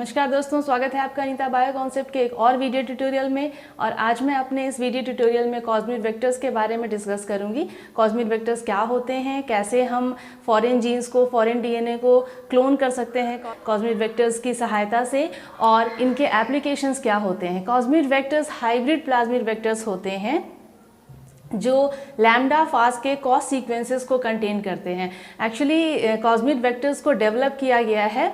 नमस्कार दोस्तों, स्वागत है आपका अनीता बायो कॉन्सेप्ट के एक और वीडियो ट्यूटोरियल में। और आज मैं अपने इस वीडियो ट्यूटोरियल में कॉस्मिक वेक्टर्स के बारे में डिस्कस करूंगी। कॉस्मिक वेक्टर्स क्या होते हैं, कैसे हम फॉरेन जीन्स को, फॉरेन डीएनए को क्लोन कर सकते हैं कॉस्मिक वेक्टर्स की सहायता से, और इनके एप्लीकेशंस क्या होते हैं। Cosmic vectors hybrid plasmic vectors होते हैं जो लैम्डा फाज के कॉस सीक्वेंसेस को कंटेन करते हैं। एक्चुअली कॉस्मिक वेक्टर्स को डेवलप किया गया है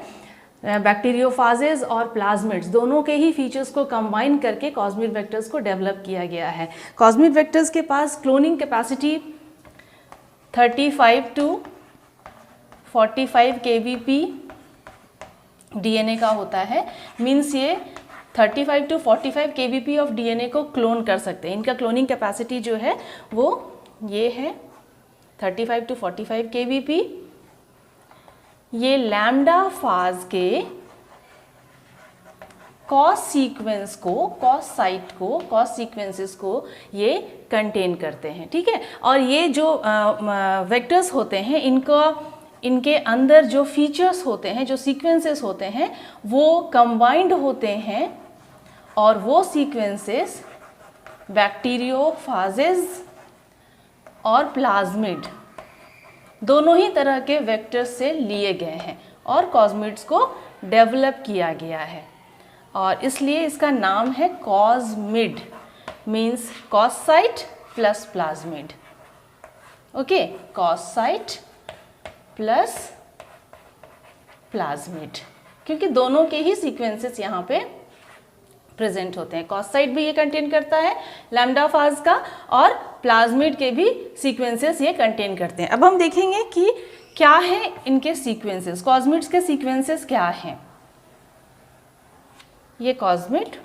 बैक्टीरियोफाजेज और प्लाज्मिड्स दोनों के ही फीचर्स को कंबाइन करके कॉस्मिक वेक्टर्स को डेवलप किया गया है। कॉस्मिक वेक्टर्स के पास cloning capacity 35 to 45 kbp DNA का होता है। मीन्स ये 35 to 45 kbp ऑफ डीएनए को क्लोन कर सकते हैं। इनका क्लोनिंग कैपेसिटी जो है वो ये है 35 to 45 kbp। ये लैम्डा फाज के कॉस सीक्वेंस को, कॉस साइट को, कॉस सीक्वेंसेस को ये कंटेन करते हैं। ठीक है, और ये जो वेक्टर्स होते हैं इनके अंदर जो फीचर्स होते हैं, जो सीक्वेंसेस होते हैं, वो कंबाइंड होते हैं और वो सीक्वेंसेस बैक्टीरियोफाजेस और प्लाज्मिड दोनों ही तरह के वेक्टर्स से लिए गए हैं और कॉस्मिड्स को डेवलप किया गया है, और इसलिए इसका नाम है cosmid. Means cos site plus plasmid. Okay, cos site plus plasmid, क्योंकि दोनों के ही सीक्वेंसेस यहाँ पे प्रेजेंट होते हैं। कॉस साइट भी ये कंटेन करता है लैम्डा फाज का, और प्लाज्मिड के भी सीक्वेंसेस ये कंटेन करते हैं। अब हम देखेंगे कि क्या है इनके सीक्वेंसेस, कॉस्मिड्स के सीक्वेंसेस क्या हैं। ये कॉस्मिड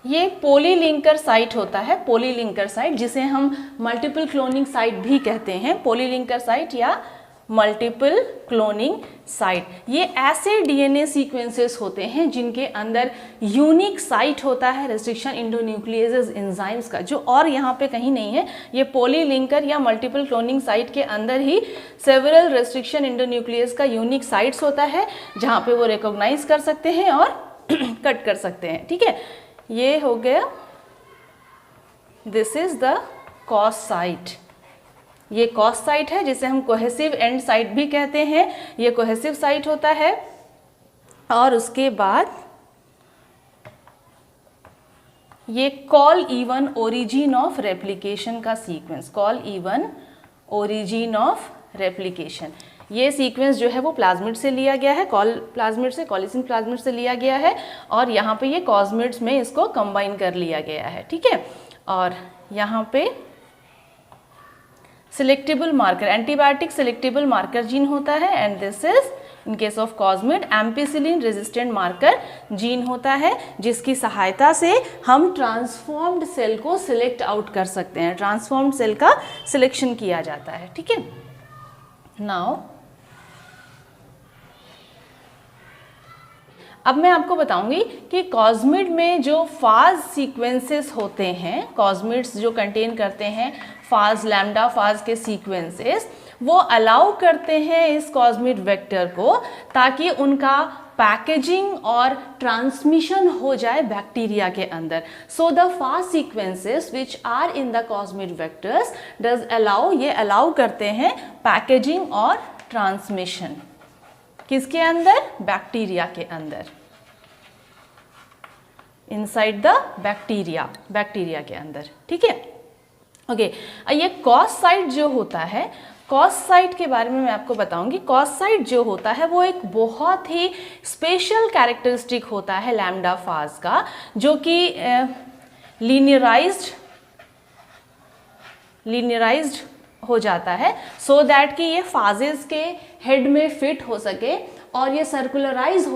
ये पॉलीलिंकर साइट होता है। पॉलीलिंकर साइट जिसे हम मल्टीपल क्लोनिंग साइट भी कहते हैं, पॉलीलिंकर साइट या मल्टीपल क्लोनिंग साइट। ये ऐसे डीएनए सीक्वेंसेस होते हैं जिनके अंदर यूनिक साइट होता है रेस्ट्रिक्शन इंडोन्यूक्लियेजेस एंजाइम्स का, जो और यहाँ पे कहीं नहीं है। ये पॉलीलिंकर या मल्टीपल क्लोनिंग साइट के अंदर ही सेवरल रेस्ट्रिक्शन इंडोन्यूक्लियस का यूनिक साइट्स होता है जहाँ पे वो रिकॉग्नाइज कर सकते हैं और कट कर सकते हैं। ठीक है, ये हो गया, this is the cos site. ये कॉस साइट है जिसे हम कोहेसिव एंड साइट भी कहते हैं। ये कोहेसिव साइट होता है। और उसके बाद ये ColE1 origin of replication का sequence, ColE1 origin of replication. ये सीक्वेंस जो है वो प्लाज्मिड से लिया गया है, कॉल प्लाज्मिड से, कॉलिसिन प्लाज्मिड से लिया गया है, और यहाँ पे ये कॉस्मिड्स में इसको कंबाइन कर लिया गया है। ठीक है, और यहाँ पे selectable marker, antibiotic selectable marker gene होता है, and this is in case of cosmid ampicillin resistant marker gene होता है, जिसकी सहायता से हम ट्रांसफॉर्म्ड सेल को सिलेक्ट आउट कर सकते हैं। ट्रांसफॉर्म्ड सेल का सिलेक्शन किया जाता है। ठीक है, नाउ अब मैं आपको बताऊंगी कि कॉस्मिड में जो फाज सीक्वेंसेस होते हैं, कॉस्मिड्स जो कंटेन करते हैं फाज, लैम्डा फाज के सीक्वेंसेस, वो अलाउ करते हैं इस कॉस्मिड वेक्टर को ताकि उनका पैकेजिंग और ट्रांसमिशन हो जाए बैक्टीरिया के अंदर। So the phage sequences which are in the cosmid vectors does allow, ये अलाउ करते हैं पैकेजिंग और ट्रांसमिशन। किसके अंदर? बैक्टीरिया के अंदर, इनसाइड द बैक्टीरिया, बैक्टीरिया के अंदर। ठीक है, ओके। ये कॉस साइट जो होता है, कॉस साइट के बारे में मैं आपको बताऊंगी। कॉस साइट जो होता है वो एक बहुत ही स्पेशल कैरेक्टरिस्टिक होता है लैम्डा फाज का, जो कि लीनियराइज्ड हो जाता है, सो दैट कि ये फाजेस के हेड में फिट हो सके, और ये सर्कुलराइज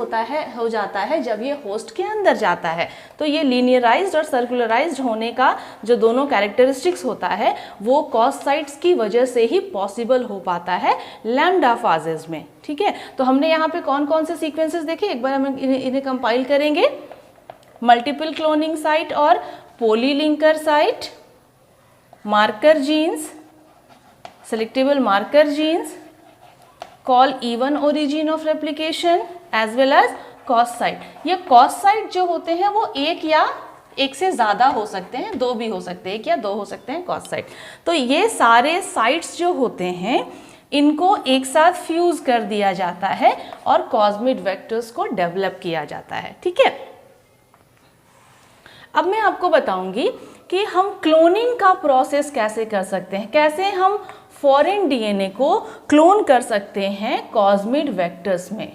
हो जाता है जब ये होस्ट के अंदर जाता है। तो ये लीनियराइज्ड और सर्कुलराइज्ड होने का जो दोनों कैरेक्टरिस्टिक्स होता है वो कॉस साइट्स की वजह से ही पॉसिबल हो पाता है लैम्डा फाजेस में। ठीक है, तो हमने यहाँ पे कौन कौन से सीक्वेंसेस देखे, एक बार हम इन्हें कंपाइल करेंगे। मल्टीपल क्लोनिंग साइट और polylinker site, marker genes, selectable marker genes call even origin of replication as well as cause site. ये cause site जो होते हैं वो एक या एक से ज़्यादा हो सकते हैं, दो भी हो सकते हैं, एक या दो हो सकते हैं cause site. तो ये सारे sites जो होते हैं इनको एक साथ फ्यूज कर दिया जाता है और कॉस्मिड वेक्टर्स को डेवलप किया जाता है. ठीक है, अब मैं आपको बताऊंगी कि हम क्लोनिंग का प्रोसेस कैसे कर सकते हैं, कैसे हम फॉरेन डीएनए को क्लोन कर सकते हैं कॉस्मिड वेक्टर्स में.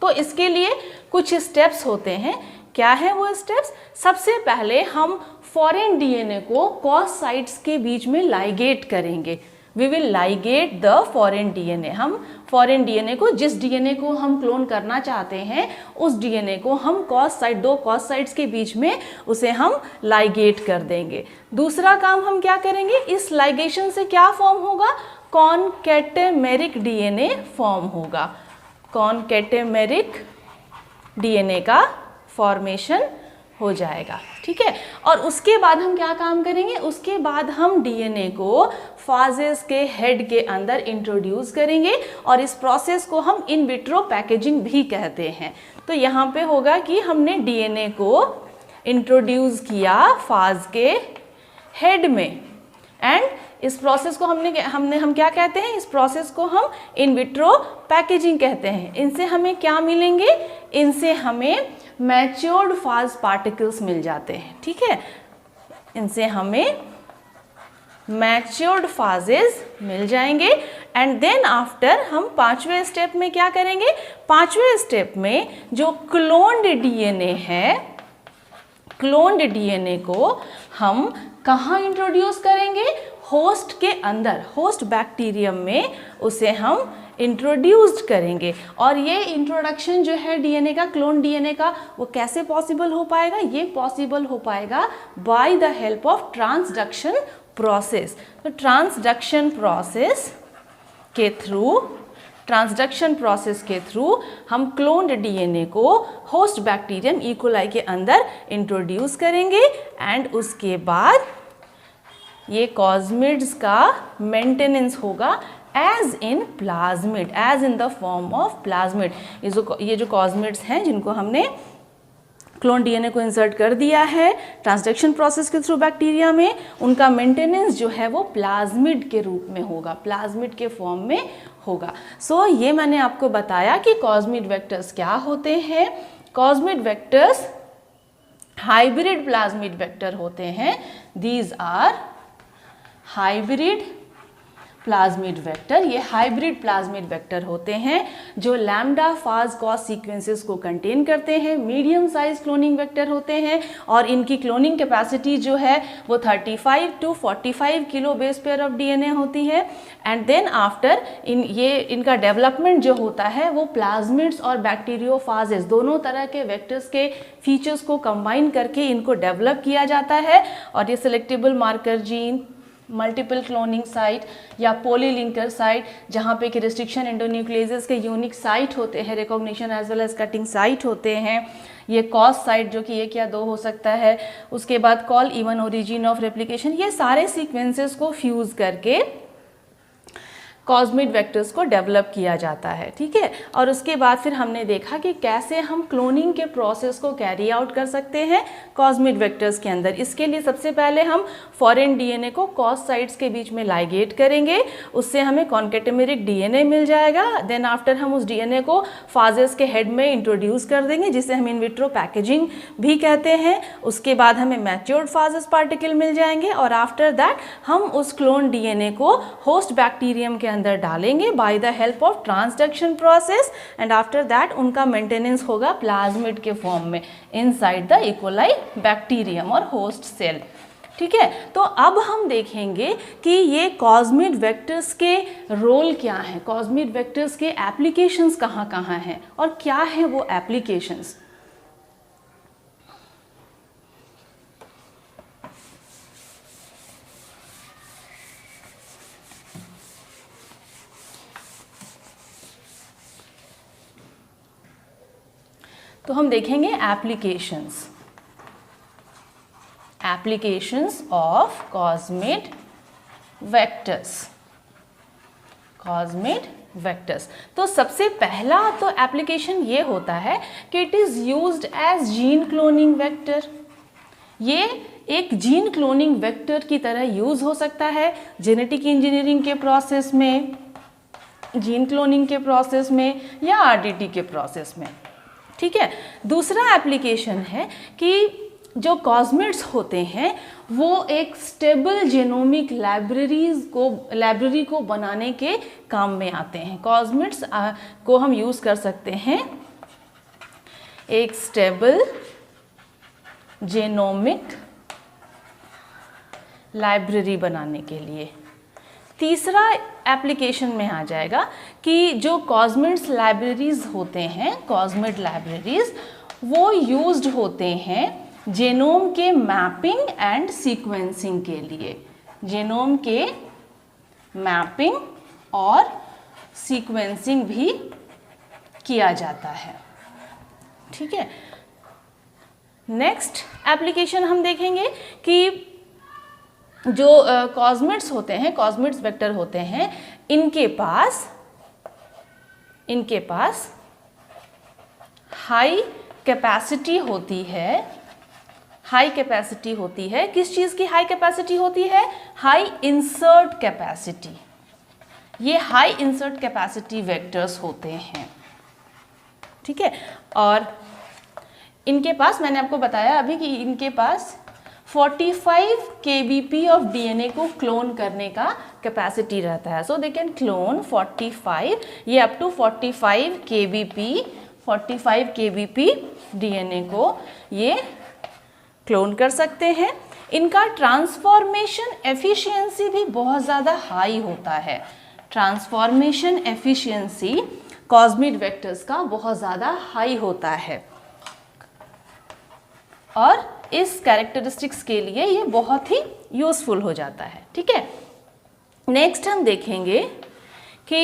तो इसके लिए कुछ स्टेप्स होते हैं. क्या है वो स्टेप्स? सबसे पहले हम फॉरेन डीएनए को कॉस साइट्स के बीच में लाइगेट करेंगे. We will ligate the foreign DNA. हम फॉरेन डीएनए को, जिस डीएनए को हम क्लोन करना चाहते हैं उस डीएनए को हम कॉस साइट, दो कॉस साइट्स के बीच में उसे हम लाइगेट कर देंगे. दूसरा काम हम क्या करेंगे, इस लाइगेशन से क्या फॉर्म होगा, कॉनकैटेमेरिक डीएनए फॉर्म होगा. कॉनकैटेमेरिक डीएनए का फॉर्मेशन हो जाएगा. ठीक है, और उसके बाद हम क्या काम करेंगे, उसके बाद हम डीएनए को फाजेस के हेड के अंदर इंट्रोड्यूस करेंगे और इस प्रोसेस को हम इन विट्रो पैकेजिंग भी कहते हैं. तो यहाँ पे होगा कि हमने डीएनए को इंट्रोड्यूस किया फाज के हेड में एंड इस प्रोसेस को हम क्या कहते हैं, इस प्रोसेस को हम इन विट्रो पैकेजिंग कहते हैं. इनसे हमें क्या मिलेंगे, इनसे हमें मैच्योर्ड फाज पार्टिकल्स मिल जाते हैं. ठीक है, इनसे हमें मैच्योर्ड फाजेस मिल जाएंगे. एंड देन आफ्टर हम पांचवें स्टेप में क्या करेंगे, पांचवें स्टेप में जो क्लोन्ड डीएनए है, क्लोन्ड डीएनए को हम कहाँ इंट्रोड्यूस करेंगे, होस्ट के अंदर, होस्ट बैक्टीरियम में उसे हम इंट्रोड्यूस्ड करेंगे. और ये इंट्रोडक्शन जो है डीएनए का, क्लोन डीएनए का, वो कैसे पॉसिबल हो पाएगा, ये पॉसिबल हो पाएगा by the help of transduction process. तो ट्रांसडक्शन प्रोसेस के थ्रू हम क्लोन्ड डीएनए को होस्ट बैक्टीरियम ई. कोलाई के अंदर इंट्रोड्यूस करेंगे एंड उसके बाद ये कॉस्मिड्स का मेंटेनेंस होगा as in plasmid, as in the form of plasmid. ये जो कॉस्मिड्स हैं जिनको हमने क्लोन डीएनए को इंसर्ट कर दिया है ट्रांसडक्शन प्रोसेस के थ्रू बैक्टीरिया में, उनका मेंटेनेंस जो है वो प्लाज्मिड के रूप में होगा, प्लाज्मिड के फॉर्म में होगा. सो ये मैंने आपको बताया कि कॉस्मिड वेक्टर्स क्या होते हैं. Cosmid vectors hybrid plasmid vector होते हैं. These are hybrid plasmid vector. ये हाइब्रिड प्लाज्मिड वेक्टर होते हैं जो लैम्डा फाज कॉस सीक्वेंसेस को कंटेन करते हैं. मीडियम साइज क्लोनिंग वेक्टर होते हैं और इनकी क्लोनिंग कैपेसिटी जो है वो 35 to 45 kilo base pair of DNA होती है. एंड देन आफ्टर इनका डेवलपमेंट जो होता है वो प्लाज्मिड्स और बैक्टीरियोफाजेस दोनों तरह के वेक्टर्स के फीचर्स को कंबाइन करके इनको डेवलप किया जाता है. और ये selectable marker gene, multiple cloning site या पॉलीलिंकर साइट, जहाँ पे कि रिस्ट्रिक्शन एंडोन्यूक्लियसेस के यूनिक साइट होते हैं, recognition as well as cutting site होते हैं. ये कॉस साइट जो कि एक या दो हो सकता है. उसके बाद call even origin of replication. ये सारे सीक्वेंसेस को फ्यूज करके कॉस्मिड वेक्टर्स को डेवलप किया जाता है. ठीक है, और उसके बाद फिर हमने देखा कि कैसे हम क्लोनिंग के प्रोसेस को कैरी आउट कर सकते हैं कॉस्मिड वेक्टर्स के अंदर. इसके लिए सबसे पहले हम फॉरेन डीएनए को कॉस साइट्स के बीच में लाइगेट करेंगे, उससे हमें कॉन्कैटेमेरिक डीएनए मिल जाएगा. देन आफ्टर हम उस डीएनए को फाजेस के हेड में इंट्रोड्यूस कर देंगे जिसे हम इन विट्रो पैकेजिंग भी कहते हैं. उसके बाद हमें मैच्योर्ड फाजेस पार्टिकल मिल जाएंगे और आफ्टर दैट हम उस क्लोन डीएनए को होस्ट बैक्टीरियम के अंदर डालेंगे by the help of transduction process and after that उनका मेंटेनेंस होगा प्लाज्मिड के फॉर्म में inside the E. Coli bacterium और होस्ट सेल. ठीक है, तो अब हम देखेंगे कि ये कॉस्मिड वेक्टर्स के रोल क्या हैं, कॉस्मिड वेक्टर्स के एप्लीकेशंस कहाँ कहाँ हैं और क्या है वो एप्लीकेशंस. तो हम देखेंगे applications of cosmid vectors. Cosmid vectors. तो सबसे पहला तो एप्लीकेशन ये होता है कि it is used as gene cloning vector. ये एक जीन क्लोनिंग वेक्टर की तरह यूज़ हो सकता है जेनेटिक इंजीनियरिंग के प्रोसेस में, जीन क्लोनिंग के प्रोसेस में या आरडीटी के प्रोसेस में। ठीक है। दूसरा एप्लीकेशन है कि जो कॉस्मिड्स होते हैं वो एक स्टेबल जेनोमिक लाइब्रेरी को बनाने के काम में आते हैं। कॉस्मिड्स को हम यूज़ कर सकते हैं एक स्टेबल जेनोमिक लाइब्रेरी बनाने के लिए। तीसरा एप्लीकेशन में आ जाएगा कि जो कॉस्मिड्स लाइब्रेरीज होते हैं, कॉस्मिड लाइब्रेरीज, वो यूज्ड होते हैं जेनोम के मैपिंग एंड सीक्वेंसिंग के लिए। जेनोम के मैपिंग और सीक्वेंसिंग भी किया जाता है। ठीक है। नेक्स्ट एप्लीकेशन हम देखेंगे कि जो कॉस्मिड्स होते हैं, कॉस्मिड्स वेक्टर होते हैं, इनके पास हाई कैपेसिटी होती है। हाई कैपेसिटी होती है, किस चीज़ की हाई कैपेसिटी होती है? High insert capacity. ये हाई इंसर्ट कैपेसिटी वेक्टर्स होते हैं। ठीक है। और इनके पास, मैंने आपको बताया अभी कि इनके पास 45 kbp ऑफ डीएनए को क्लोन करने का कैपेसिटी रहता है। सो दे कैन क्लोन 45, ये अप टू 45 kbp डीएनए को ये क्लोन कर सकते हैं। इनका ट्रांसफॉर्मेशन एफिशिएंसी भी बहुत ज़्यादा हाई होता है। ट्रांसफॉर्मेशन एफिशिएंसी कॉस्मिड वेक्टर्स का बहुत ज़्यादा हाई होता है और इस कैरेक्टरिस्टिक्स के लिए ये बहुत ही यूज़फुल हो जाता है। ठीक है। नेक्स्ट हम देखेंगे कि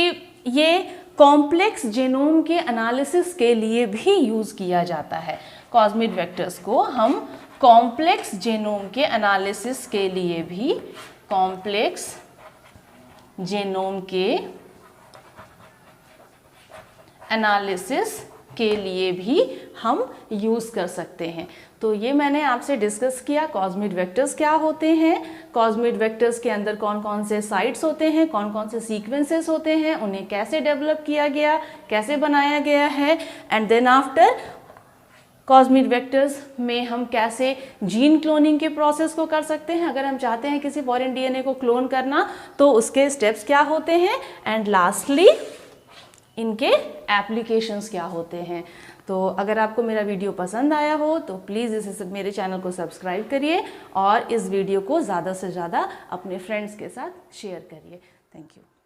ये कॉम्प्लेक्स जेनोम के एनालिसिस के लिए भी यूज़ किया जाता है। कॉस्मिड वेक्टर्स को हम कॉम्प्लेक्स जेनोम के एनालिसिस के लिए भी, कॉम्प्लेक्स जेनोम के एनालिसिस के लिए भी हम यूज़ कर सकते हैं। तो ये मैंने आपसे डिस्कस किया कॉस्मिड वेक्टर्स क्या होते हैं, कॉस्मिड वेक्टर्स के अंदर कौन कौन से साइट्स होते हैं, कौन कौन से सीक्वेंसेस होते हैं, उन्हें कैसे डेवलप किया गया, कैसे बनाया गया है, and then after cosmid vectors में हम कैसे जीन क्लोनिंग के प्रोसेस को कर सकते हैं। अगर हम चाहते हैं किसी फॉरेन डीएनए को क्लोन करना तो उसके स्टेप्स क्या होते हैं, एंड लास्टली इनके एप्लीकेशंस क्या होते हैं। तो अगर आपको मेरा वीडियो पसंद आया हो तो प्लीज़ इसे मेरे चैनल को सब्सक्राइब करिए और इस वीडियो को ज़्यादा से ज़्यादा अपने फ्रेंड्स के साथ शेयर करिए। Thank you.